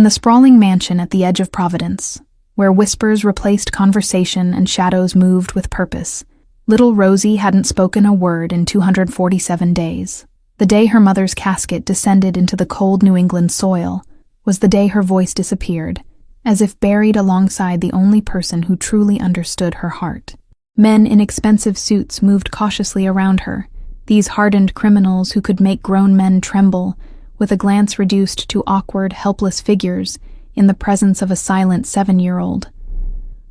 in the sprawling mansion at the edge of Providence, where whispers replaced conversation and shadows moved with purpose, little Rosie hadn't spoken a word in 247 days. The day her mother's casket descended into the cold New England soil was the day her voice disappeared, as if buried alongside the only person who truly understood her heart. Men in expensive suits moved cautiously around her, these hardened criminals who could make grown men tremble, with a glance reduced to awkward, helpless figures in the presence of a silent 7-year-old.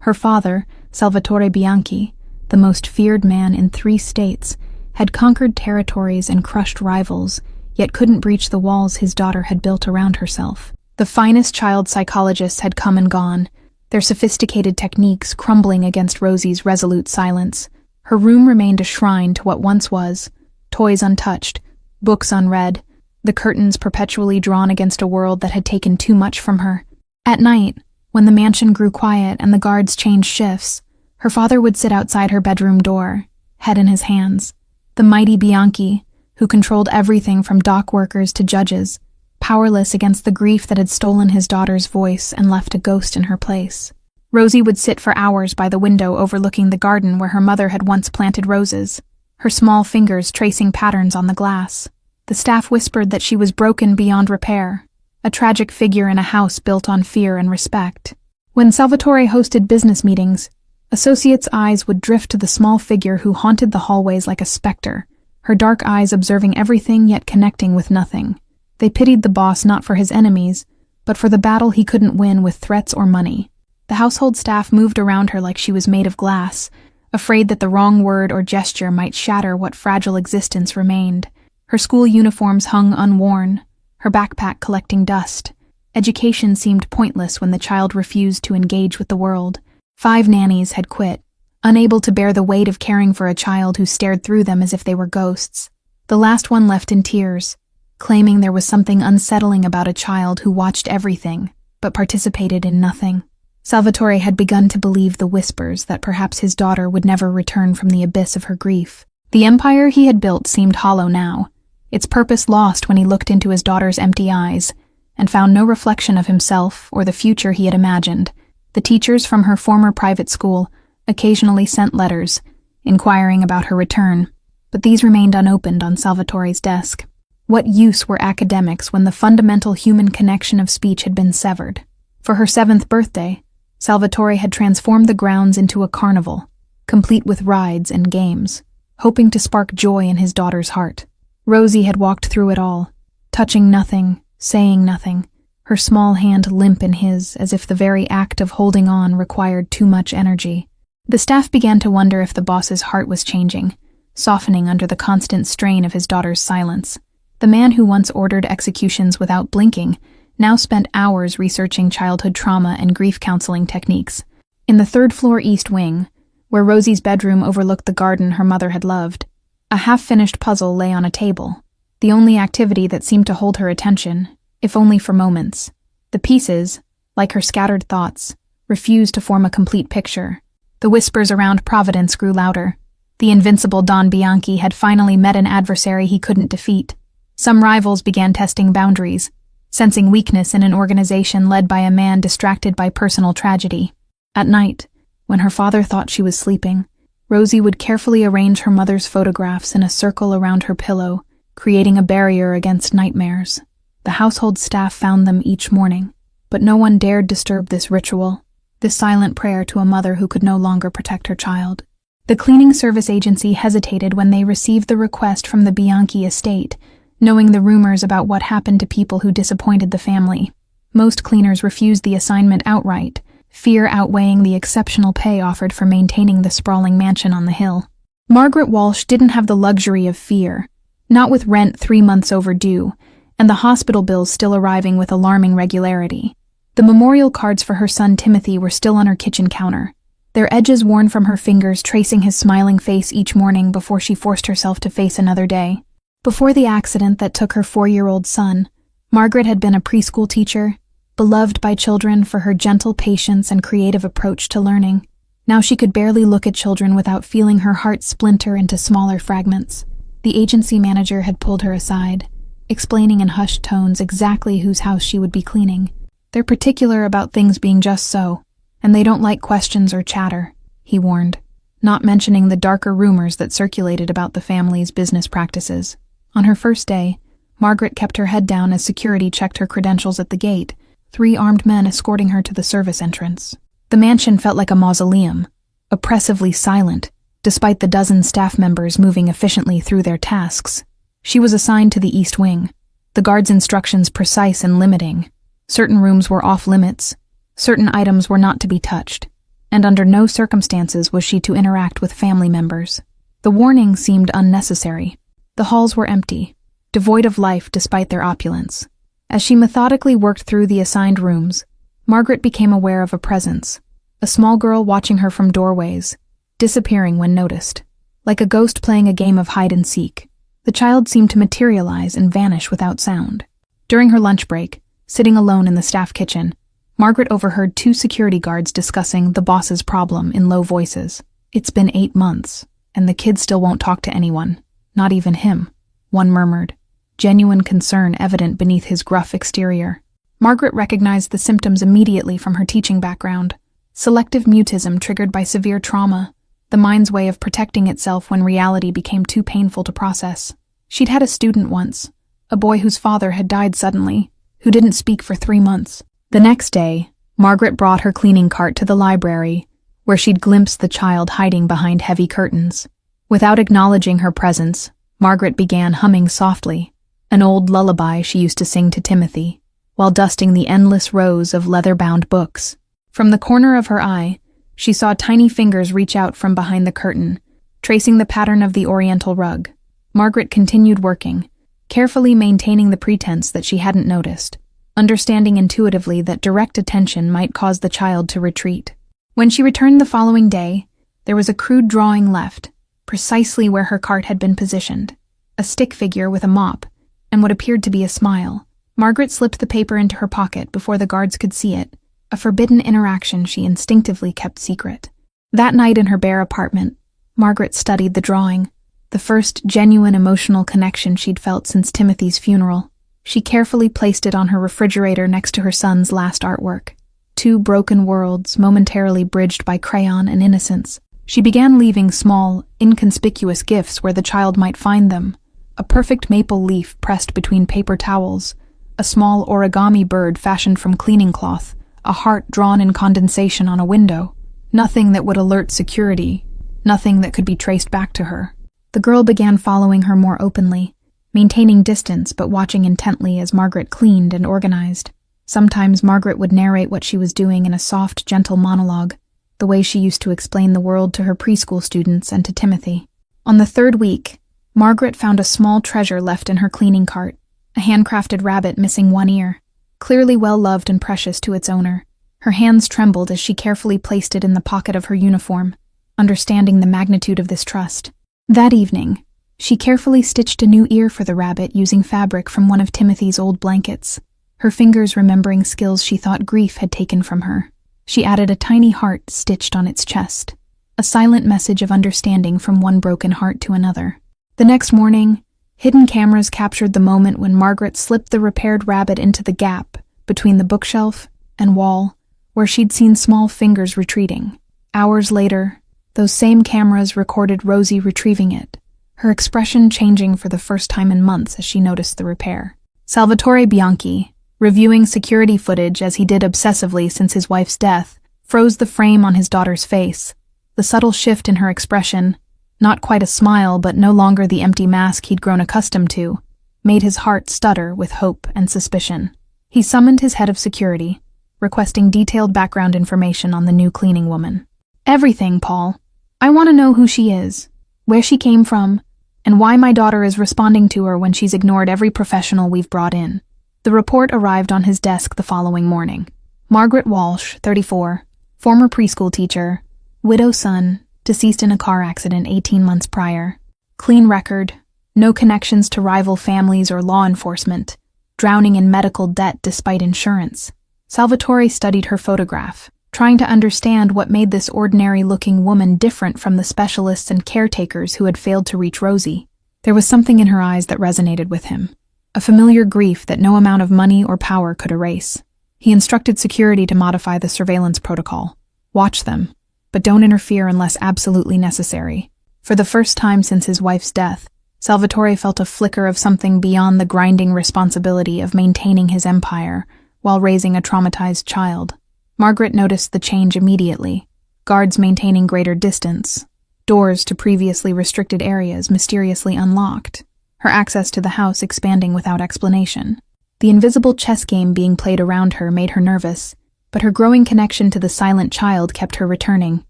Her father, Salvatore Bianchi, the most feared man in 3 states, had conquered territories and crushed rivals, yet couldn't breach the walls his daughter had built around herself. The finest child psychologists had come and gone, their sophisticated techniques crumbling against Rosie's resolute silence. Her room remained a shrine to what once was, toys untouched, books unread, the curtains perpetually drawn against a world that had taken too much from her. At night, when the mansion grew quiet and the guards changed shifts, her father would sit outside her bedroom door, head in his hands. The mighty Bianchi, who controlled everything from dock workers to judges, powerless against the grief that had stolen his daughter's voice and left a ghost in her place. Rosie would sit for hours by the window overlooking the garden where her mother had once planted roses, her small fingers tracing patterns on the glass. The staff whispered that she was broken beyond repair, a tragic figure in a house built on fear and respect. When Salvatore hosted business meetings, associates' eyes would drift to the small figure who haunted the hallways like a specter, her dark eyes observing everything yet connecting with nothing. They pitied the boss not for his enemies, but for the battle he couldn't win with threats or money. The household staff moved around her like she was made of glass, afraid that the wrong word or gesture might shatter what fragile existence remained. Her school uniforms hung unworn, her backpack collecting dust. Education seemed pointless when the child refused to engage with the world. 5 nannies had quit, unable to bear the weight of caring for a child who stared through them as if they were ghosts. The last one left in tears, claiming there was something unsettling about a child who watched everything, but participated in nothing. Salvatore had begun to believe the whispers that perhaps his daughter would never return from the abyss of her grief. The empire he had built seemed hollow now, its purpose lost when he looked into his daughter's empty eyes, and found no reflection of himself or the future he had imagined. The teachers from her former private school occasionally sent letters, inquiring about her return, but these remained unopened on Salvatore's desk. What use were academics when the fundamental human connection of speech had been severed? For her 7th birthday, Salvatore had transformed the grounds into a carnival, complete with rides and games, hoping to spark joy in his daughter's heart. Rosie had walked through it all, touching nothing, saying nothing, her small hand limp in his as if the very act of holding on required too much energy. The staff began to wonder if the boss's heart was changing, softening under the constant strain of his daughter's silence. The man who once ordered executions without blinking now spent hours researching childhood trauma and grief counseling techniques. In the 3rd-floor east wing, where Rosie's bedroom overlooked the garden her mother had loved, a half-finished puzzle lay on a table, the only activity that seemed to hold her attention, if only for moments. The pieces, like her scattered thoughts, refused to form a complete picture. The whispers around Providence grew louder. The invincible Don Bianchi had finally met an adversary he couldn't defeat. Some rivals began testing boundaries, sensing weakness in an organization led by a man distracted by personal tragedy. At night, when her father thought she was sleeping, Rosie would carefully arrange her mother's photographs in a circle around her pillow, creating a barrier against nightmares. The household staff found them each morning, but no one dared disturb this ritual, this silent prayer to a mother who could no longer protect her child. The cleaning service agency hesitated when they received the request from the Bianchi estate, knowing the rumors about what happened to people who disappointed the family. Most cleaners refused the assignment outright, fear outweighing the exceptional pay offered for maintaining the sprawling mansion on the hill. Margaret Walsh didn't have the luxury of fear, not with rent 3 months overdue, and the hospital bills still arriving with alarming regularity. The memorial cards for her son Timothy were still on her kitchen counter, their edges worn from her fingers tracing his smiling face each morning before she forced herself to face another day. Before the accident that took her 4-year-old son, Margaret had been a preschool teacher, beloved by children for her gentle patience and creative approach to learning. Now she could barely look at children without feeling her heart splinter into smaller fragments. The agency manager had pulled her aside, explaining in hushed tones exactly whose house she would be cleaning. They're particular about things being just so, and they don't like questions or chatter, he warned, not mentioning the darker rumors that circulated about the family's business practices. On her first day, Margaret kept her head down as security checked her credentials at the gate, 3 armed men escorting her to the service entrance. The mansion felt like a mausoleum, oppressively silent, despite the dozen staff members moving efficiently through their tasks. She was assigned to the East Wing, the guard's instructions precise and limiting. Certain rooms were off-limits, certain items were not to be touched, and under no circumstances was she to interact with family members. The warning seemed unnecessary. The halls were empty, devoid of life despite their opulence. As she methodically worked through the assigned rooms, Margaret became aware of a presence, a small girl watching her from doorways, disappearing when noticed. Like a ghost playing a game of hide-and-seek, the child seemed to materialize and vanish without sound. During her lunch break, sitting alone in the staff kitchen, Margaret overheard 2 security guards discussing the boss's problem in low voices. "It's been 8 months, and the kid still won't talk to anyone, not even him," one murmured, genuine concern evident beneath his gruff exterior. Margaret recognized the symptoms immediately from her teaching background. Selective mutism triggered by severe trauma, the mind's way of protecting itself when reality became too painful to process. She'd had a student once, a boy whose father had died suddenly, who didn't speak for 3 months. The next day, Margaret brought her cleaning cart to the library, where she'd glimpsed the child hiding behind heavy curtains. Without acknowledging her presence, Margaret began humming softly, an old lullaby she used to sing to Timothy, while dusting the endless rows of leather-bound books. From the corner of her eye, she saw tiny fingers reach out from behind the curtain, tracing the pattern of the oriental rug. Margaret continued working, carefully maintaining the pretense that she hadn't noticed, understanding intuitively that direct attention might cause the child to retreat. When she returned the following day, there was a crude drawing left, precisely where her cart had been positioned, a stick figure with a mop, and what appeared to be a smile. Margaret slipped the paper into her pocket before the guards could see it, a forbidden interaction she instinctively kept secret. That night in her bare apartment, Margaret studied the drawing, the first genuine emotional connection she'd felt since Timothy's funeral. She carefully placed it on her refrigerator next to her son's last artwork. 2 broken worlds, momentarily bridged by crayon and innocence. She began leaving small, inconspicuous gifts where the child might find them. A perfect maple leaf pressed between paper towels, a small origami bird fashioned from cleaning cloth, a heart drawn in condensation on a window. Nothing that would alert security, nothing that could be traced back to her. The girl began following her more openly, maintaining distance but watching intently as Margaret cleaned and organized. Sometimes Margaret would narrate what she was doing in a soft, gentle monologue, the way she used to explain the world to her preschool students and to Timothy. On the 3rd week, Margaret found a small treasure left in her cleaning cart, a handcrafted rabbit missing 1 ear, clearly well-loved and precious to its owner. Her hands trembled as she carefully placed it in the pocket of her uniform, understanding the magnitude of this trust. That evening, she carefully stitched a new ear for the rabbit using fabric from one of Timothy's old blankets, her fingers remembering skills she thought grief had taken from her. She added a tiny heart stitched on its chest, a silent message of understanding from one broken heart to another. The next morning, hidden cameras captured the moment when Margaret slipped the repaired rabbit into the gap between the bookshelf and wall, where she'd seen small fingers retreating. Hours later, those same cameras recorded Rosie retrieving it, her expression changing for the first time in months as she noticed the repair. Salvatore Bianchi, reviewing security footage as he did obsessively since his wife's death, froze the frame on his daughter's face. The subtle shift in her expression, not quite a smile but no longer the empty mask he'd grown accustomed to, made his heart stutter with hope and suspicion. He summoned his head of security, requesting detailed background information on the new cleaning woman. "Everything, Paul. I want to know who she is, where she came from, and why my daughter is responding to her when she's ignored every professional we've brought in." The report arrived on his desk the following morning. Margaret Walsh, 34, former preschool teacher, widow son, deceased in a car accident 18 months prior. Clean record, no connections to rival families or law enforcement, drowning in medical debt despite insurance. Salvatore studied her photograph, trying to understand what made this ordinary-looking woman different from the specialists and caretakers who had failed to reach Rosie. There was something in her eyes that resonated with him, a familiar grief that no amount of money or power could erase. He instructed security to modify the surveillance protocol. Watch them, but don't interfere unless absolutely necessary. For the first time since his wife's death, Salvatore felt a flicker of something beyond the grinding responsibility of maintaining his empire while raising a traumatized child. Margaret noticed the change immediately. Guards maintaining greater distance, doors to previously restricted areas mysteriously unlocked, her access to the house expanding without explanation. The invisible chess game being played around her made her nervous, but her growing connection to the silent child kept her returning.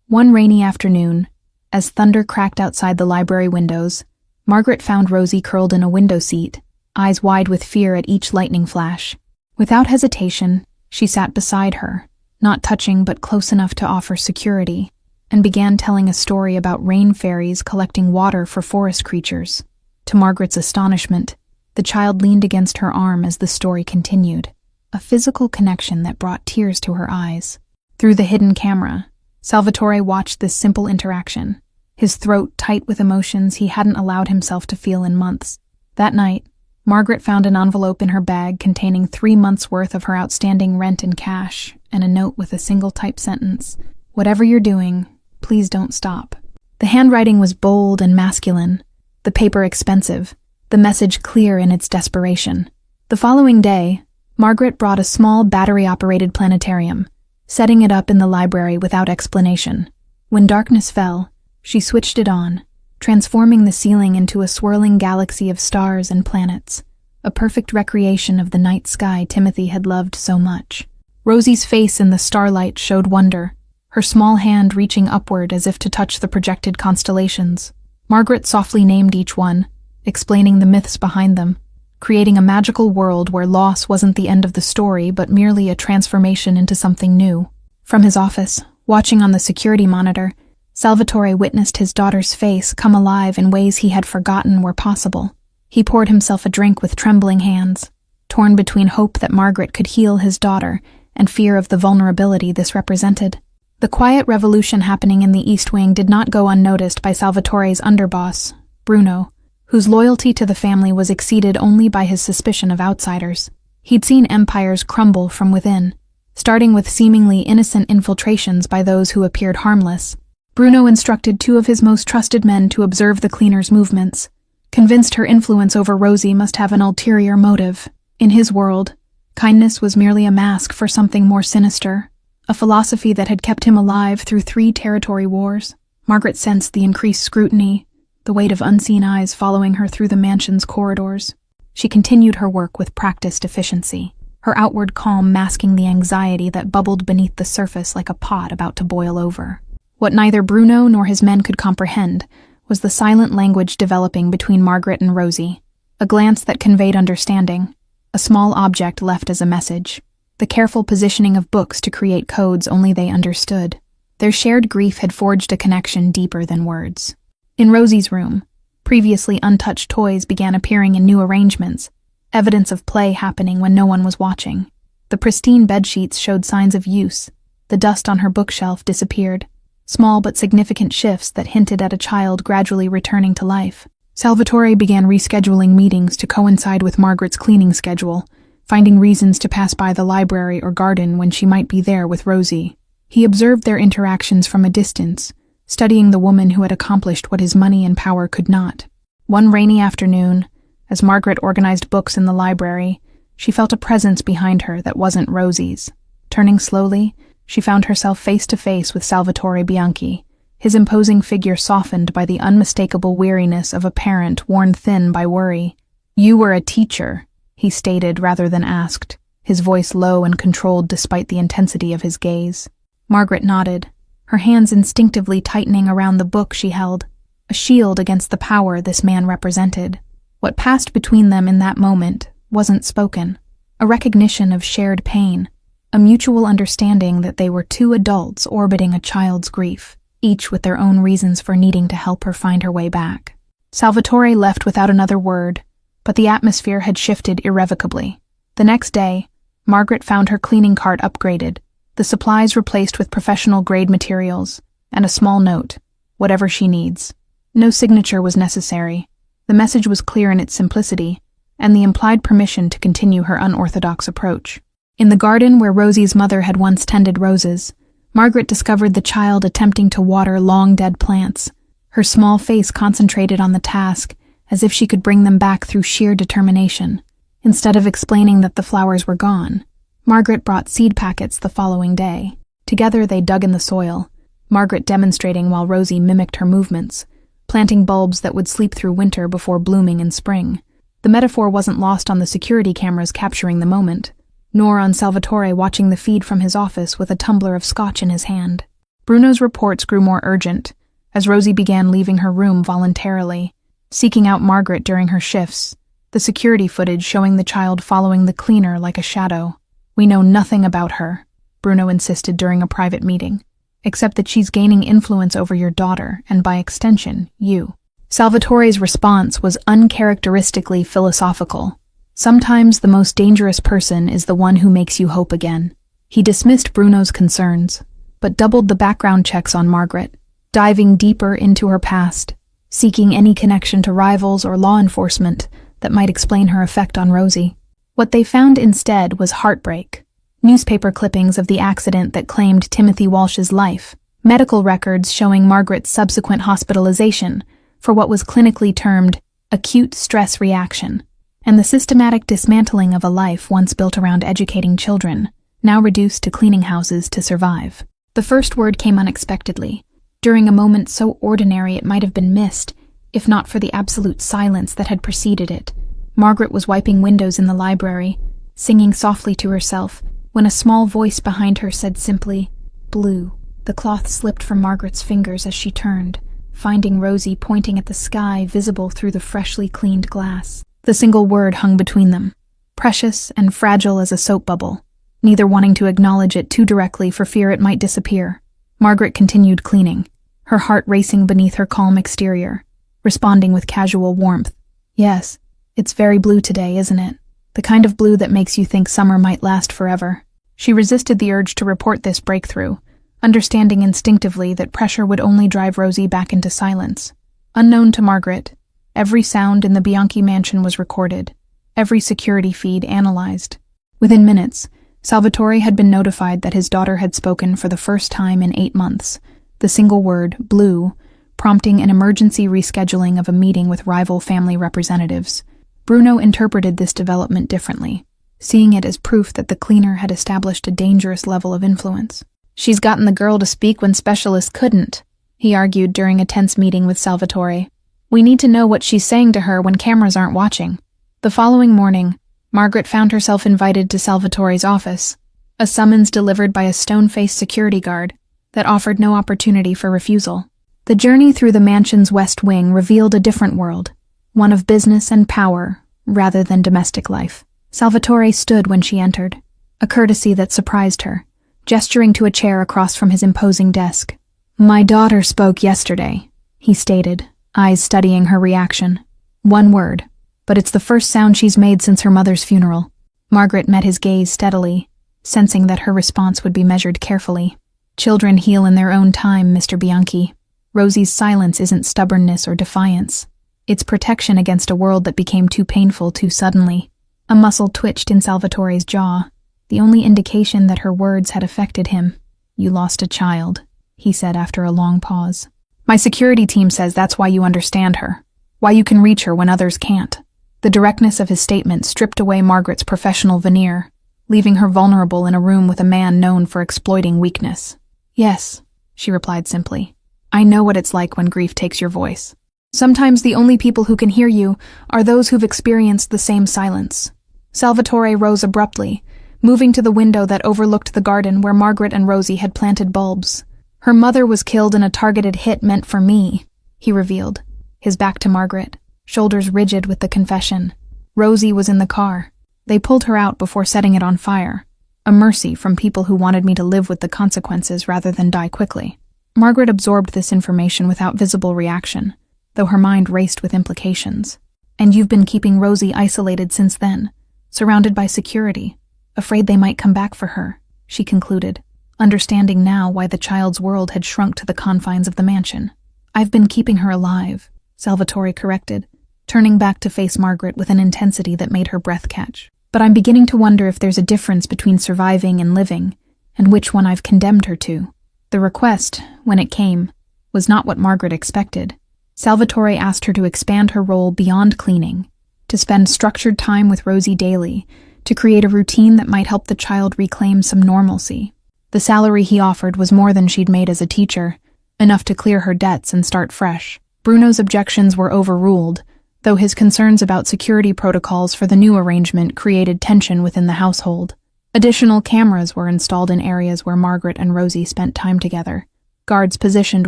One rainy afternoon, as thunder cracked outside the library windows, Margaret found Rosie curled in a window seat, eyes wide with fear at each lightning flash. Without hesitation, she sat beside her, not touching but close enough to offer security, and began telling a story about rain fairies collecting water for forest creatures. To Margaret's astonishment, the child leaned against her arm as the story continued, a physical connection that brought tears to her eyes. Through the hidden camera, Salvatore watched this simple interaction, his throat tight with emotions he hadn't allowed himself to feel in months. That night, Margaret found an envelope in her bag containing 3 months' worth of her outstanding rent in cash and a note with a single typed sentence, "Whatever you're doing, please don't stop." The handwriting was bold and masculine, the paper expensive, the message clear in its desperation. The following day, Margaret brought a small battery-operated planetarium, setting it up in the library without explanation. When darkness fell, she switched it on, transforming the ceiling into a swirling galaxy of stars and planets, a perfect recreation of the night sky Timothy had loved so much. Rosie's face in the starlight showed wonder, her small hand reaching upward as if to touch the projected constellations. Margaret softly named each one, explaining the myths behind them, creating a magical world where loss wasn't the end of the story but merely a transformation into something new. From his office, watching on the security monitor, Salvatore witnessed his daughter's face come alive in ways he had forgotten were possible. He poured himself a drink with trembling hands, torn between hope that Margaret could heal his daughter and fear of the vulnerability this represented. The quiet revolution happening in the East Wing did not go unnoticed by Salvatore's underboss, Bruno, whose loyalty to the family was exceeded only by his suspicion of outsiders. He'd seen empires crumble from within, starting with seemingly innocent infiltrations by those who appeared harmless. Bruno instructed 2 of his most trusted men to observe the cleaner's movements, convinced her influence over Rosie must have an ulterior motive. In his world, kindness was merely a mask for something more sinister, a philosophy that had kept him alive through 3 territory wars. Margaret sensed the increased scrutiny, the weight of unseen eyes following her through the mansion's corridors. She continued her work with practiced efficiency, her outward calm masking the anxiety that bubbled beneath the surface like a pot about to boil over. What neither Bruno nor his men could comprehend was the silent language developing between Margaret and Rosie, a glance that conveyed understanding, a small object left as a message, the careful positioning of books to create codes only they understood. Their shared grief had forged a connection deeper than words. In Rosie's room, previously untouched toys began appearing in new arrangements, evidence of play happening when no one was watching. The pristine bedsheets showed signs of use, the dust on her bookshelf disappeared, small but significant shifts that hinted at a child gradually returning to life. Salvatore began rescheduling meetings to coincide with Margaret's cleaning schedule, finding reasons to pass by the library or garden when she might be there with Rosie. He observed their interactions from a distance, studying the woman who had accomplished what his money and power could not. One rainy afternoon, as Margaret organized books in the library, she felt a presence behind her that wasn't Rosie's. Turning slowly, she found herself face to face with Salvatore Bianchi, his imposing figure softened by the unmistakable weariness of a parent worn thin by worry. "You were a teacher," he stated rather than asked, his voice low and controlled despite the intensity of his gaze. Margaret nodded, her hands instinctively tightening around the book she held, a shield against the power this man represented. What passed between them in that moment wasn't spoken, a recognition of shared pain, a mutual understanding that they were 2 adults orbiting a child's grief, each with their own reasons for needing to help her find her way back. Salvatore left without another word, but the atmosphere had shifted irrevocably. The next day, Margaret found her cleaning cart upgraded, the supplies replaced with professional-grade materials, and a small note, "Whatever she needs." No signature was necessary. The message was clear in its simplicity, and the implied permission to continue her unorthodox approach. In the garden where Rosie's mother had once tended roses, Margaret discovered the child attempting to water long-dead plants, her small face concentrated on the task as if she could bring them back through sheer determination. Instead of explaining that the flowers were gone, Margaret brought seed packets the following day. Together they dug in the soil, Margaret demonstrating while Rosie mimicked her movements, planting bulbs that would sleep through winter before blooming in spring. The metaphor wasn't lost on the security cameras capturing the moment, nor on Salvatore watching the feed from his office with a tumbler of scotch in his hand. Bruno's reports grew more urgent as Rosie began leaving her room voluntarily, seeking out Margaret during her shifts, the security footage showing the child following the cleaner like a shadow. "We know nothing about her," Bruno insisted during a private meeting, "except that she's gaining influence over your daughter, and by extension, you." Salvatore's response was uncharacteristically philosophical. Sometimes the most dangerous person is the one who makes you hope again. He dismissed Bruno's concerns, but doubled the background checks on Margaret, diving deeper into her past, seeking any connection to rivals or law enforcement that might explain her effect on Rosie. What they found instead was heartbreak. Newspaper clippings of the accident that claimed Timothy Walsh's life, medical records showing Margaret's subsequent hospitalization for what was clinically termed acute stress reaction, and the systematic dismantling of a life once built around educating children, now reduced to cleaning houses to survive. The first word came unexpectedly, during a moment so ordinary it might have been missed, if not for the absolute silence that had preceded it. Margaret was wiping windows in the library, singing softly to herself, when a small voice behind her said simply, "Blue." The cloth slipped from Margaret's fingers as she turned, finding Rosie pointing at the sky visible through the freshly cleaned glass. The single word hung between them, precious and fragile as a soap bubble, neither wanting to acknowledge it too directly for fear it might disappear. Margaret continued cleaning, her heart racing beneath her calm exterior, responding with casual warmth. "Yes, it's very blue today, isn't it? The kind of blue that makes you think summer might last forever." She resisted the urge to report this breakthrough, understanding instinctively that pressure would only drive Rosie back into silence. Unknown to Margaret, every sound in the Bianchi mansion was recorded, every security feed analyzed. Within minutes, Salvatore had been notified that his daughter had spoken for the first time in 8 months, the single word, blue, prompting an emergency rescheduling of a meeting with rival family representatives. Bruno interpreted this development differently, seeing it as proof that the cleaner had established a dangerous level of influence. "She's gotten the girl to speak when specialists couldn't," he argued during a tense meeting with Salvatore. "We need to know what she's saying to her when cameras aren't watching." The following morning, Margaret found herself invited to Salvatore's office, a summons delivered by a stone-faced security guard that offered no opportunity for refusal. The journey through the mansion's west wing revealed a different world, one of business and power rather than domestic life. Salvatore stood when she entered, a courtesy that surprised her, gesturing to a chair across from his imposing desk. "My daughter spoke yesterday," he stated, eyes studying her reaction. "One word, but it's the first sound she's made since her mother's funeral." Margaret met his gaze steadily, sensing that her response would be measured carefully. "Children heal in their own time, Mr. Bianchi. Rosie's silence isn't stubbornness or defiance. It's protection against a world that became too painful too suddenly." A muscle twitched in Salvatore's jaw, the only indication that her words had affected him. "You lost a child," he said after a long pause. "My security team says that's why you understand her, why you can reach her when others can't." The directness of his statement stripped away Margaret's professional veneer, leaving her vulnerable in a room with a man known for exploiting weakness. "Yes," she replied simply. "I know what it's like when grief takes your voice. Sometimes the only people who can hear you are those who've experienced the same silence." Salvatore rose abruptly, moving to the window that overlooked the garden where Margaret and Rosie had planted bulbs. "Her mother was killed in a targeted hit meant for me," he revealed, his back to Margaret, shoulders rigid with the confession. "Rosie was in the car. They pulled her out before setting it on fire. A mercy from people who wanted me to live with the consequences rather than die quickly." Margaret absorbed this information without visible reaction, though her mind raced with implications. "And you've been keeping Rosie isolated since then, surrounded by security, afraid they might come back for her," she concluded, understanding now why the child's world had shrunk to the confines of the mansion. "I've been keeping her alive," Salvatore corrected, turning back to face Margaret with an intensity that made her breath catch. But I'm beginning to wonder if there's a difference between surviving and living, and which one I've condemned her to. The request, when it came, was not what Margaret expected. Salvatore asked her to expand her role beyond cleaning, to spend structured time with Rosie daily, to create a routine that might help the child reclaim some normalcy. The salary he offered was more than she'd made as a teacher, enough to clear her debts and start fresh. Bruno's objections were overruled, though his concerns about security protocols for the new arrangement created tension within the household. Additional cameras were installed in areas where Margaret and Rosie spent time together, guards positioned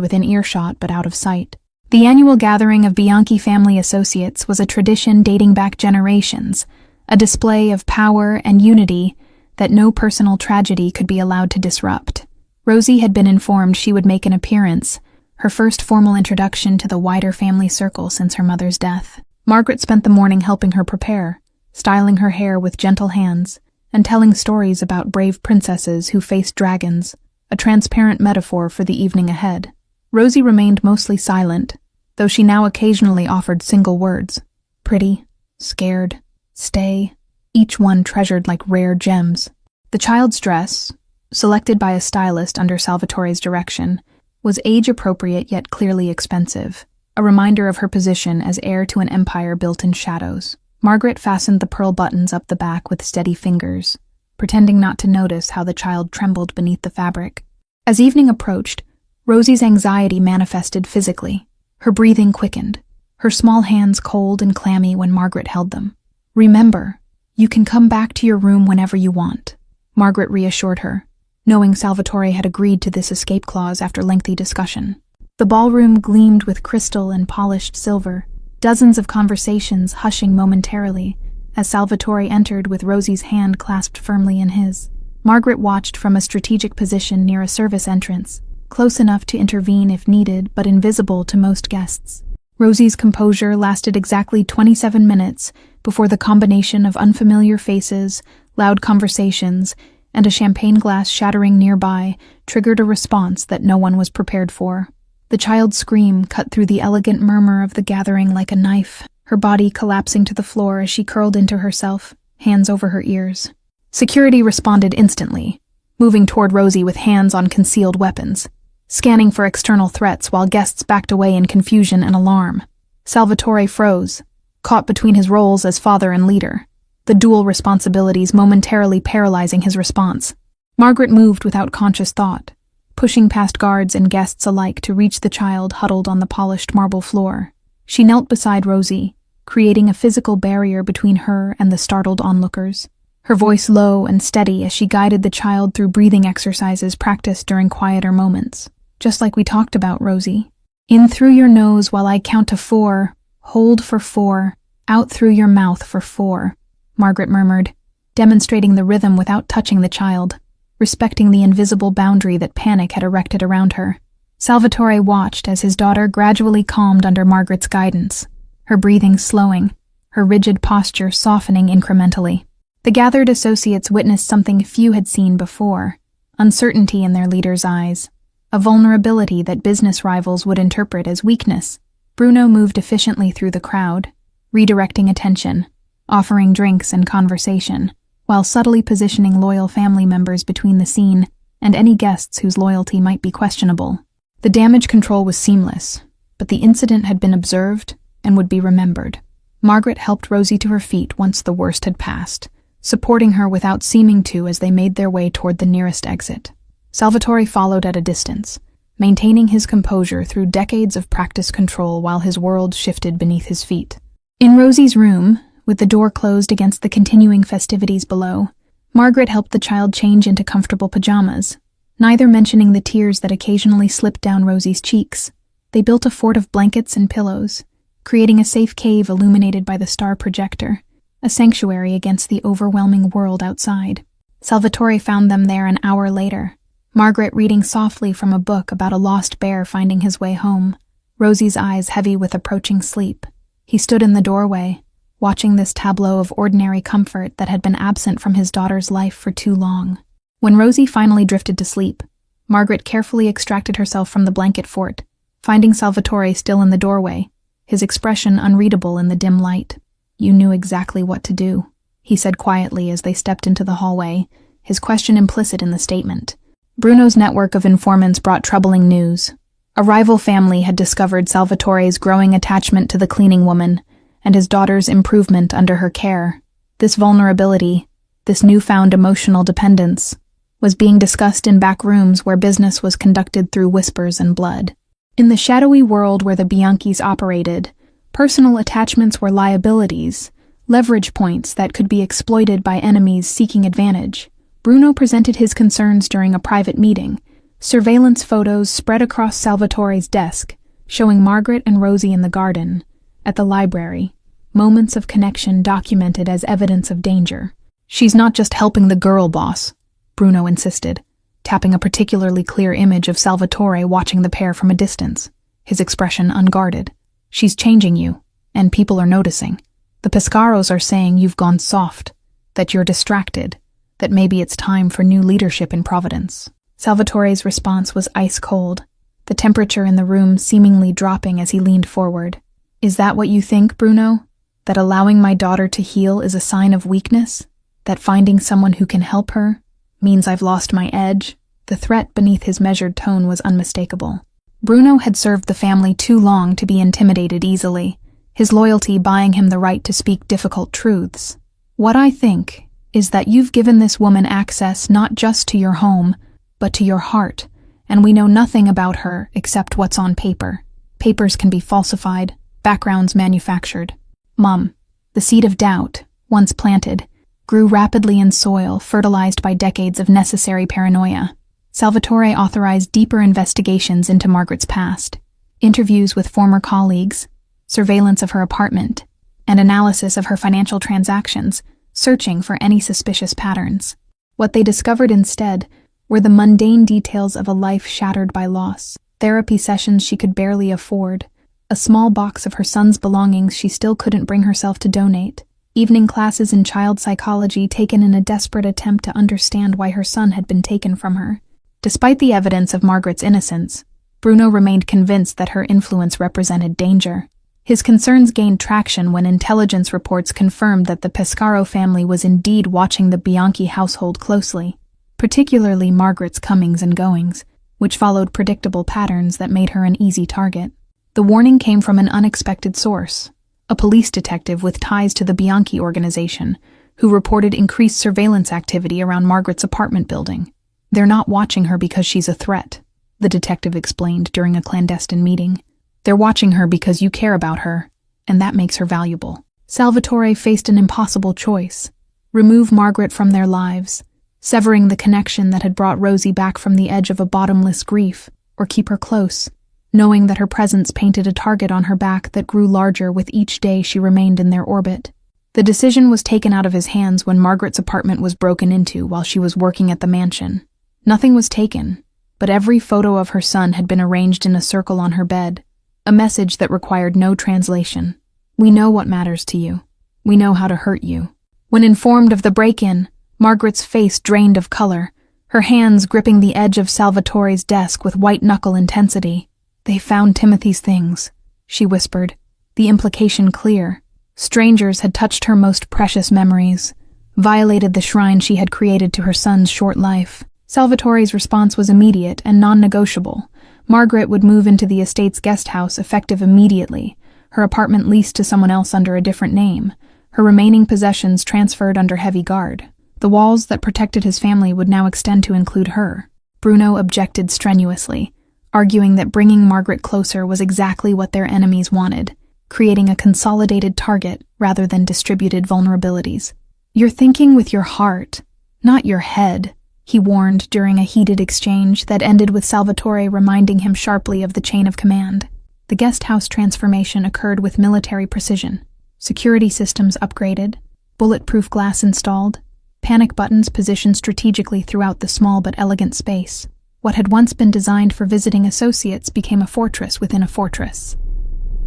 within earshot but out of sight. The annual gathering of Bianchi family associates was a tradition dating back generations, a display of power and unity that no personal tragedy could be allowed to disrupt. Rosie had been informed she would make an appearance, her first formal introduction to the wider family circle since her mother's death. Margaret spent the morning helping her prepare, styling her hair with gentle hands, and telling stories about brave princesses who faced dragons, a transparent metaphor for the evening ahead. Rosie remained mostly silent, though she now occasionally offered single words. Pretty, scared, stay, each one treasured like rare gems. The child's dress, selected by a stylist under Salvatore's direction, was age-appropriate yet clearly expensive, a reminder of her position as heir to an empire built in shadows. Margaret fastened the pearl buttons up the back with steady fingers, pretending not to notice how the child trembled beneath the fabric. As evening approached, Rosie's anxiety manifested physically. Her breathing quickened, her small hands cold and clammy when Margaret held them. "Remember, you can come back to your room whenever you want," Margaret reassured her, knowing Salvatore had agreed to this escape clause after lengthy discussion. The ballroom gleamed with crystal and polished silver, dozens of conversations hushing momentarily as Salvatore entered with Rosie's hand clasped firmly in his. Margaret watched from a strategic position near a service entrance, close enough to intervene if needed but invisible to most guests. Rosie's composure lasted exactly 27 minutes before the combination of unfamiliar faces, loud conversations, and a champagne glass shattering nearby triggered a response that no one was prepared for. The child's scream cut through the elegant murmur of the gathering like a knife, her body collapsing to the floor as she curled into herself, hands over her ears. Security responded instantly, moving toward Rosie with hands on concealed weapons, scanning for external threats while guests backed away in confusion and alarm. Salvatore froze, caught between his roles as father and leader, the dual responsibilities momentarily paralyzing his response. Margaret moved without conscious thought, pushing past guards and guests alike to reach the child huddled on the polished marble floor. She knelt beside Rosie, creating a physical barrier between her and the startled onlookers, her voice low and steady as she guided the child through breathing exercises practiced during quieter moments. "Just like we talked about, Rosie. In through your nose while I count to 4, hold for 4, out through your mouth for 4, Margaret murmured, demonstrating the rhythm without touching the child, respecting the invisible boundary that panic had erected around her. Salvatore watched as his daughter gradually calmed under Margaret's guidance, her breathing slowing, her rigid posture softening incrementally. The gathered associates witnessed something few had seen before, uncertainty in their leader's eyes, a vulnerability that business rivals would interpret as weakness. Bruno moved efficiently through the crowd, redirecting attention, offering drinks and conversation, while subtly positioning loyal family members between the scene and any guests whose loyalty might be questionable. The damage control was seamless, but the incident had been observed and would be remembered. Margaret helped Rosie to her feet once the worst had passed, supporting her without seeming to as they made their way toward the nearest exit. Salvatore followed at a distance, maintaining his composure through decades of practice control while his world shifted beneath his feet. In Rosie's room, with the door closed against the continuing festivities below, Margaret helped the child change into comfortable pajamas, neither mentioning the tears that occasionally slipped down Rosie's cheeks. They built a fort of blankets and pillows, creating a safe cave illuminated by the star projector, a sanctuary against the overwhelming world outside. Salvatore found them there an hour later, Margaret reading softly from a book about a lost bear finding his way home, Rosie's eyes heavy with approaching sleep. He stood in the doorway, watching this tableau of ordinary comfort that had been absent from his daughter's life for too long. When Rosie finally drifted to sleep, Margaret carefully extracted herself from the blanket fort, finding Salvatore still in the doorway, his expression unreadable in the dim light. "You knew exactly what to do," he said quietly as they stepped into the hallway, his question implicit in the statement. Bruno's network of informants brought troubling news. A rival family had discovered Salvatore's growing attachment to the cleaning woman and his daughter's improvement under her care. This vulnerability, this newfound emotional dependence, was being discussed in back rooms where business was conducted through whispers and blood. In the shadowy world where the Bianchis operated, personal attachments were liabilities, leverage points that could be exploited by enemies seeking advantage. Bruno presented his concerns during a private meeting. Surveillance photos spread across Salvatore's desk, showing Margaret and Rosie in the garden, at the library, moments of connection documented as evidence of danger. "She's not just helping the girl, boss," Bruno insisted, tapping a particularly clear image of Salvatore watching the pair from a distance, his expression unguarded. "She's changing you, and people are noticing. The Pescaros are saying you've gone soft, that you're distracted, that maybe it's time for new leadership in Providence." Salvatore's response was ice-cold, the temperature in the room seemingly dropping as he leaned forward. "Is that what you think, Bruno? That allowing my daughter to heal is a sign of weakness? That finding someone who can help her means I've lost my edge?" The threat beneath his measured tone was unmistakable. Bruno had served the family too long to be intimidated easily, his loyalty buying him the right to speak difficult truths. "What I think is that you've given this woman access not just to your home, but to your heart, and we know nothing about her except what's on paper. Papers can be falsified, backgrounds manufactured. Mom, the seed of doubt, once planted, grew rapidly in soil fertilized by decades of necessary paranoia. Salvatore authorized deeper investigations into Margaret's past, interviews with former colleagues, surveillance of her apartment, and analysis of her financial transactions, searching for any suspicious patterns. What they discovered instead were the mundane details of a life shattered by loss, therapy sessions she could barely afford, a small box of her son's belongings she still couldn't bring herself to donate, evening classes in child psychology taken in a desperate attempt to understand why her son had been taken from her. Despite the evidence of Margaret's innocence, Bruno remained convinced that her influence represented danger. His concerns gained traction when intelligence reports confirmed that the Pescaro family was indeed watching the Bianchi household closely, particularly Margaret's comings and goings, which followed predictable patterns that made her an easy target. The warning came from an unexpected source, a police detective with ties to the Bianchi organization, who reported increased surveillance activity around Margaret's apartment building. "They're not watching her because she's a threat," the detective explained during a clandestine meeting. "They're watching her because you care about her, and that makes her valuable." Salvatore faced an impossible choice: remove Margaret from their lives, severing the connection that had brought Rosie back from the edge of a bottomless grief, or keep her close, knowing that her presence painted a target on her back that grew larger with each day she remained in their orbit. The decision was taken out of his hands when Margaret's apartment was broken into while she was working at the mansion. Nothing was taken, but every photo of her son had been arranged in a circle on her bed, a message that required no translation. "We know what matters to you. We know how to hurt you." When informed of the break-in, Margaret's face drained of color, her hands gripping the edge of Salvatore's desk with white-knuckle intensity. "They found Timothy's things," she whispered, the implication clear. Strangers had touched her most precious memories, violated the shrine she had created to her son's short life. Salvatore's response was immediate and non-negotiable. Margaret would move into the estate's guest house effective immediately, her apartment leased to someone else under a different name, her remaining possessions transferred under heavy guard. The walls that protected his family would now extend to include her. Bruno objected strenuously, arguing that bringing Margaret closer was exactly what their enemies wanted, creating a consolidated target rather than distributed vulnerabilities. "You're thinking with your heart, not your head," he warned during a heated exchange that ended with Salvatore reminding him sharply of the chain of command. The guest house transformation occurred with military precision. Security systems upgraded, bulletproof glass installed, panic buttons positioned strategically throughout the small but elegant space. What had once been designed for visiting associates became a fortress within a fortress.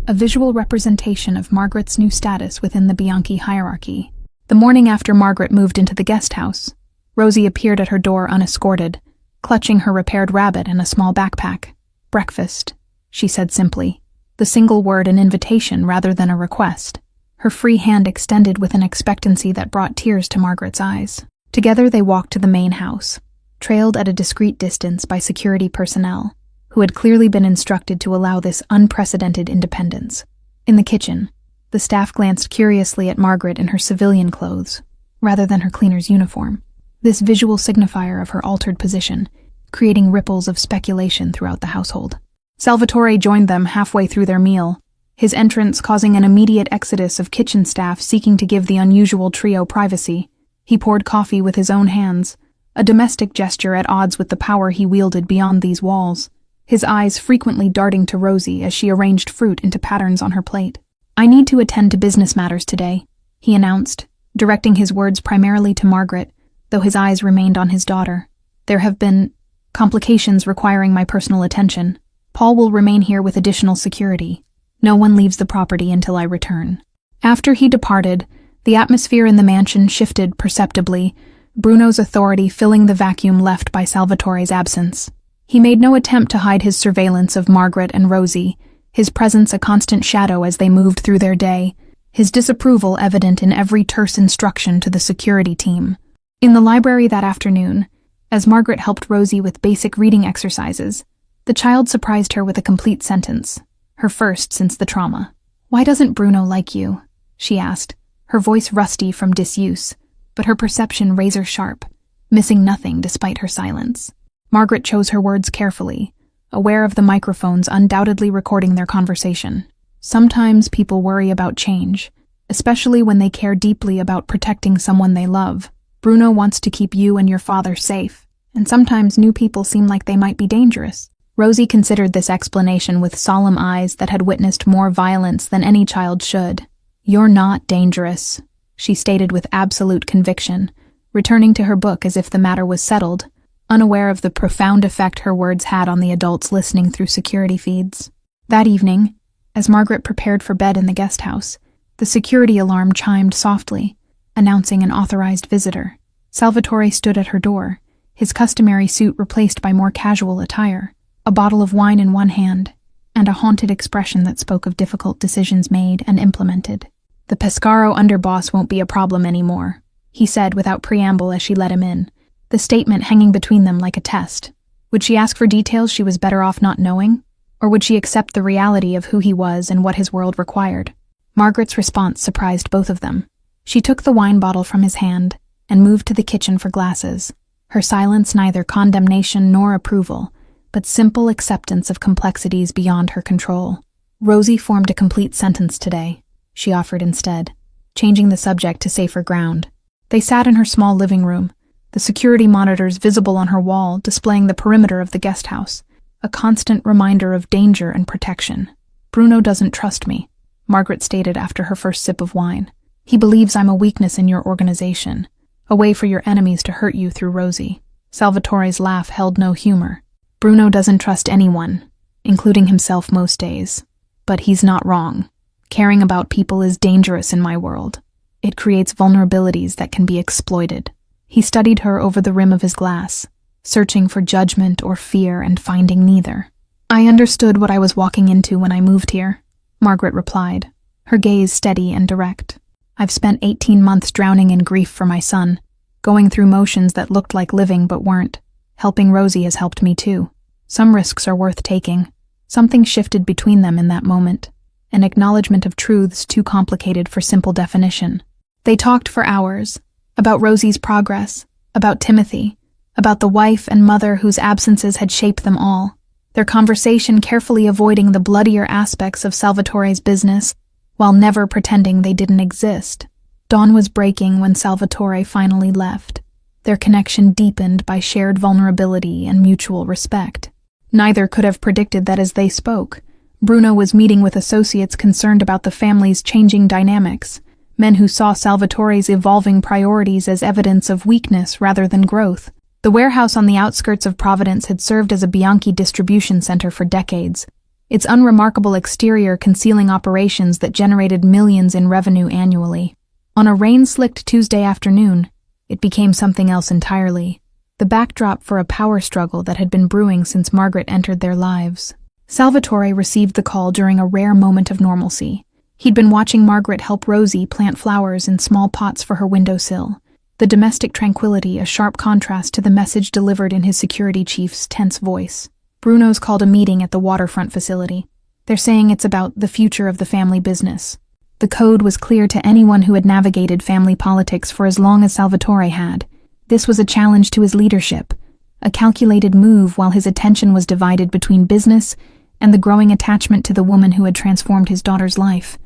A visual representation of Margaret's new status within the Bianchi hierarchy. The morning after Margaret moved into the guest house, Rosie appeared at her door unescorted, clutching her repaired rabbit and a small backpack. "Breakfast," she said simply, the single word an invitation rather than a request. her free hand extended with an expectancy that brought tears to Margaret's eyes. Together they walked to the main house, trailed at a discreet distance by security personnel, who had clearly been instructed to allow this unprecedented independence. In the kitchen, the staff glanced curiously at Margaret in her civilian clothes, rather than her cleaner's uniform, this visual signifier of her altered position, creating ripples of speculation throughout the household. Salvatore joined them halfway through their meal, his entrance causing an immediate exodus of kitchen staff seeking to give the unusual trio privacy. He poured coffee with his own hands, a domestic gesture at odds with the power he wielded beyond these walls, his eyes frequently darting to Rosie as she arranged fruit into patterns on her plate. "I need to attend to business matters today," he announced, directing his words primarily to Margaret, though his eyes remained on his daughter. "There have been complications requiring my personal attention. Paul will remain here with additional security. No one leaves the property until I return." After he departed, the atmosphere in the mansion shifted perceptibly, Bruno's authority filling the vacuum left by Salvatore's absence. He made no attempt to hide his surveillance of Margaret and Rosie, his presence a constant shadow as they moved through their day, his disapproval evident in every terse instruction to the security team. In the library that afternoon, as Margaret helped Rosie with basic reading exercises, the child surprised her with a complete sentence, her first since the trauma. "Why doesn't Bruno like you?" she asked, her voice rusty from disuse, but her perception razor-sharp, missing nothing despite her silence. Margaret chose her words carefully, aware of the microphones undoubtedly recording their conversation. "Sometimes people worry about change, especially when they care deeply about protecting someone they love. Bruno wants to keep you and your father safe, and sometimes new people seem like they might be dangerous." Rosie considered this explanation with solemn eyes that had witnessed more violence than any child should. "You're not dangerous," she stated with absolute conviction, returning to her book as if the matter was settled, unaware of the profound effect her words had on the adults listening through security feeds. That evening, as Margaret prepared for bed in the guest house, the security alarm chimed softly, announcing an authorized visitor. Salvatore stood at her door, his customary suit replaced by more casual attire, a bottle of wine in one hand, and a haunted expression that spoke of difficult decisions made and implemented. "The Pescaro underboss won't be a problem anymore," he said without preamble as she let him in, the statement hanging between them like a test. Would she ask for details she was better off not knowing? Or would she accept the reality of who he was and what his world required? Margaret's response surprised both of them. She took the wine bottle from his hand and moved to the kitchen for glasses, her silence neither condemnation nor approval, but simple acceptance of complexities beyond her control. "Rosie formed a complete sentence today," she offered instead, changing the subject to safer ground. They sat in her small living room, the security monitors visible on her wall displaying the perimeter of the guest house, a constant reminder of danger and protection. "Bruno doesn't trust me," Margaret stated after her first sip of wine. "He believes I'm a weakness in your organization, a way for your enemies to hurt you through Rosie." Salvatore's laugh held no humor. "Bruno doesn't trust anyone, including himself most days. But he's not wrong. Caring about people is dangerous in my world. It creates vulnerabilities that can be exploited." He studied her over the rim of his glass, searching for judgment or fear and finding neither. "I understood what I was walking into when I moved here," Margaret replied, her gaze steady and direct. "I've spent 18 months drowning in grief for my son, going through motions that looked like living but weren't. Helping Rosie has helped me too. Some risks are worth taking." Something shifted between them in that moment, an acknowledgement of truths too complicated for simple definition. They talked for hours, about Rosie's progress, about Timothy, about the wife and mother whose absences had shaped them all, their conversation carefully avoiding the bloodier aspects of Salvatore's business, while never pretending they didn't exist. Dawn was breaking when Salvatore finally left, their connection deepened by shared vulnerability and mutual respect. Neither could have predicted that as they spoke, Bruno was meeting with associates concerned about the family's changing dynamics, men who saw Salvatore's evolving priorities as evidence of weakness rather than growth. The warehouse on the outskirts of Providence had served as a Bianchi distribution center for decades, its unremarkable exterior concealing operations that generated millions in revenue annually. On a rain-slicked Tuesday afternoon, it became something else entirely, the backdrop for a power struggle that had been brewing since Margaret entered their lives. Salvatore received the call during a rare moment of normalcy. He'd been watching Margaret help Rosie plant flowers in small pots for her windowsill, the domestic tranquility a sharp contrast to the message delivered in his security chief's tense voice. Bruno's called a meeting at the waterfront facility. They're saying it's about the future of the family business. The code was clear to anyone who had navigated family politics for as long as Salvatore had. This was a challenge to his leadership, a calculated move while his attention was divided between business and the growing attachment to the woman who had transformed his daughter's life.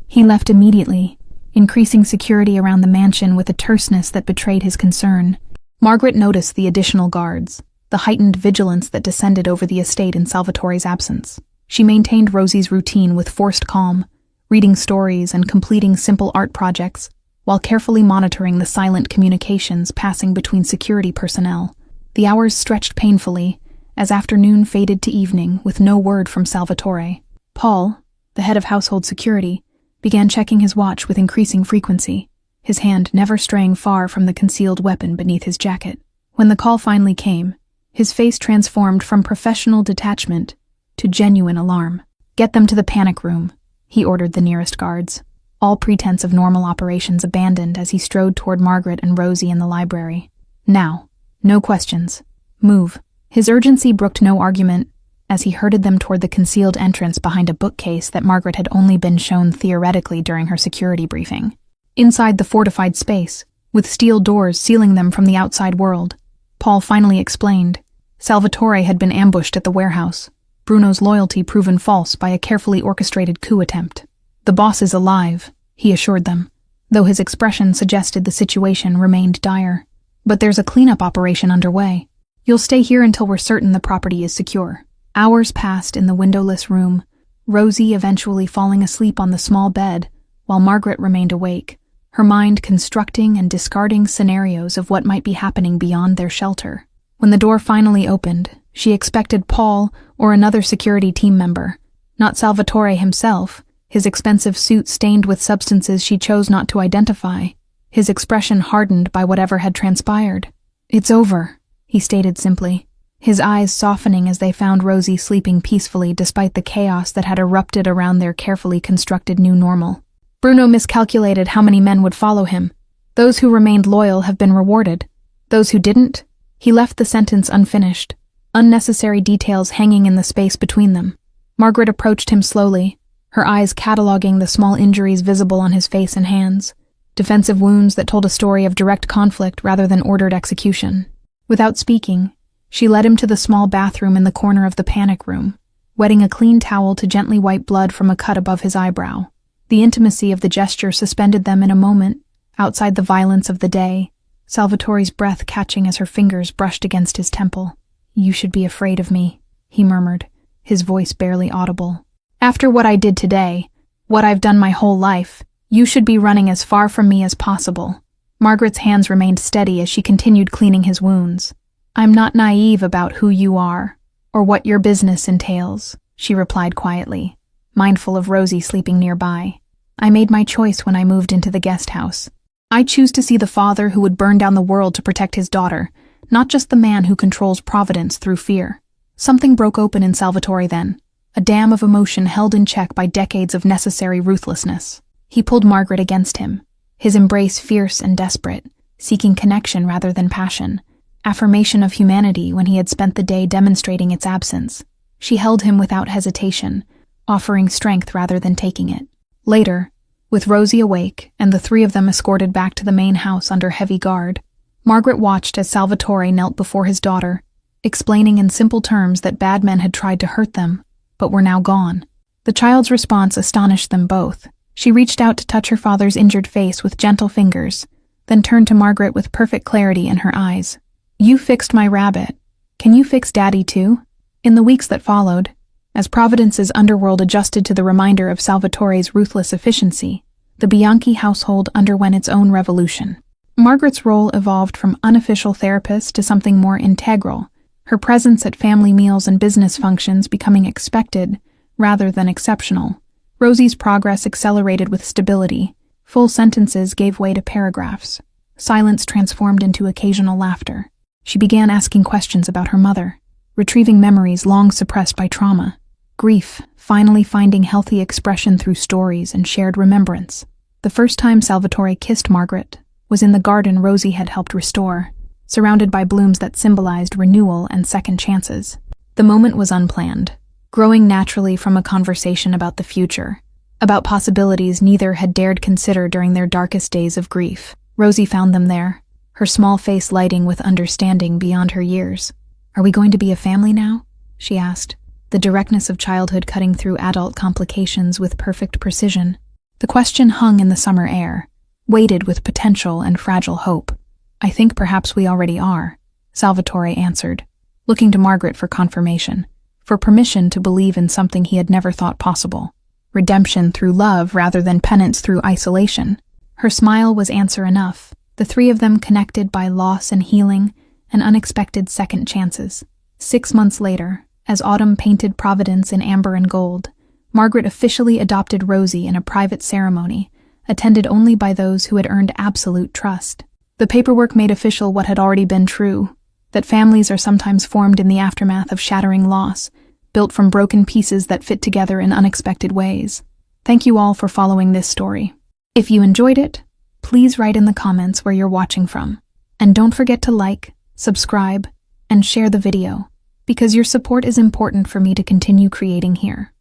He left immediately, increasing security around the mansion with a terseness that betrayed his concern. Margaret noticed the additional guards, the heightened vigilance that descended over the estate in Salvatore's absence. She maintained Rosie's routine with forced calm, reading stories and completing simple art projects, while carefully monitoring the silent communications passing between security personnel. The hours stretched painfully, as afternoon faded to evening with no word from Salvatore. Paul, the head of household security, began checking his watch with increasing frequency, his hand never straying far from the concealed weapon beneath his jacket. When the call finally came, his face transformed from professional detachment to genuine alarm. "Get them to the panic room," he ordered the nearest guards. All pretense of normal operations abandoned as he strode toward Margaret and Rosie in the library. "Now. No questions. Move." His urgency brooked no argument as he herded them toward the concealed entrance behind a bookcase that Margaret had only been shown theoretically during her security briefing. Inside the fortified space, with steel doors sealing them from the outside world, Paul finally explained, Salvatore had been ambushed at the warehouse, Bruno's loyalty proven false by a carefully orchestrated coup attempt. "The boss is alive," he assured them, though his expression suggested the situation remained dire. "But there's a cleanup operation underway. You'll stay here until we're certain the property is secure." Hours passed in the windowless room, Rosie eventually falling asleep on the small bed, while Margaret remained awake, her mind constructing and discarding scenarios of what might be happening beyond their shelter. When the door finally opened, she expected Paul or another security team member, not Salvatore himself, his expensive suit stained with substances she chose not to identify, his expression hardened by whatever had transpired. "It's over," he stated simply, his eyes softening as they found Rosie sleeping peacefully despite the chaos that had erupted around their carefully constructed new normal. "Bruno miscalculated how many men would follow him. Those who remained loyal have been rewarded. Those who didn't?" He left the sentence unfinished, unnecessary details hanging in the space between them. Margaret approached him slowly, her eyes cataloging the small injuries visible on his face and hands, defensive wounds that told a story of direct conflict rather than ordered execution. Without speaking, she led him to the small bathroom in the corner of the panic room, wetting a clean towel to gently wipe blood from a cut above his eyebrow. The intimacy of the gesture suspended them in a moment, outside the violence of the day, Salvatore's breath catching as her fingers brushed against his temple. "You should be afraid of me," he murmured, his voice barely audible. "After what I did today, what I've done my whole life, you should be running as far from me as possible." Margaret's hands remained steady as she continued cleaning his wounds. "I'm not naive about who you are, or what your business entails," she replied quietly, mindful of Rosie sleeping nearby. "I made my choice when I moved into the guest house. I choose to see the father who would burn down the world to protect his daughter, not just the man who controls providence through fear." Something broke open in Salvatore then, a dam of emotion held in check by decades of necessary ruthlessness. He pulled Margaret against him, his embrace fierce and desperate, seeking connection rather than passion, affirmation of humanity when he had spent the day demonstrating its absence. She held him without hesitation, offering strength rather than taking it. Later, with Rosie awake and the three of them escorted back to the main house under heavy guard, Margaret watched as Salvatore knelt before his daughter, explaining in simple terms that bad men had tried to hurt them, but were now gone. The child's response astonished them both. She reached out to touch her father's injured face with gentle fingers, then turned to Margaret with perfect clarity in her eyes. "You fixed my rabbit. Can you fix Daddy too?" In the weeks that followed, as Providence's underworld adjusted to the reminder of Salvatore's ruthless efficiency, the Bianchi household underwent its own revolution. Margaret's role evolved from unofficial therapist to something more integral, her presence at family meals and business functions becoming expected rather than exceptional. Rosie's progress accelerated with stability. Full sentences gave way to paragraphs. Silence transformed into occasional laughter. She began asking questions about her mother, retrieving memories long suppressed by trauma. grief finally finding healthy expression through stories and shared remembrance. The first time Salvatore kissed Margaret was in the garden Rosie had helped restore, surrounded by blooms that symbolized renewal and second chances. The moment was unplanned, growing naturally from a conversation about the future, about possibilities neither had dared consider during their darkest days of grief. Rosie found them there, her small face lighting with understanding beyond her years. "Are we going to be a family now?" she asked, the directness of childhood cutting through adult complications with perfect precision. The question hung in the summer air, weighted with potential and fragile hope. "I think perhaps we already are," Salvatore answered, looking to Margaret for confirmation, for permission to believe in something he had never thought possible. Redemption through love rather than penance through isolation. Her smile was answer enough, the three of them connected by loss and healing and unexpected second chances. 6 months later, as autumn painted Providence in amber and gold, Margaret officially adopted Rosie in a private ceremony, attended only by those who had earned absolute trust. The paperwork made official what had already been true, that families are sometimes formed in the aftermath of shattering loss, built from broken pieces that fit together in unexpected ways. Thank you all for following this story. If you enjoyed it, please write in the comments where you're watching from. And don't forget to like, subscribe, and share the video, because your support is important for me to continue creating here.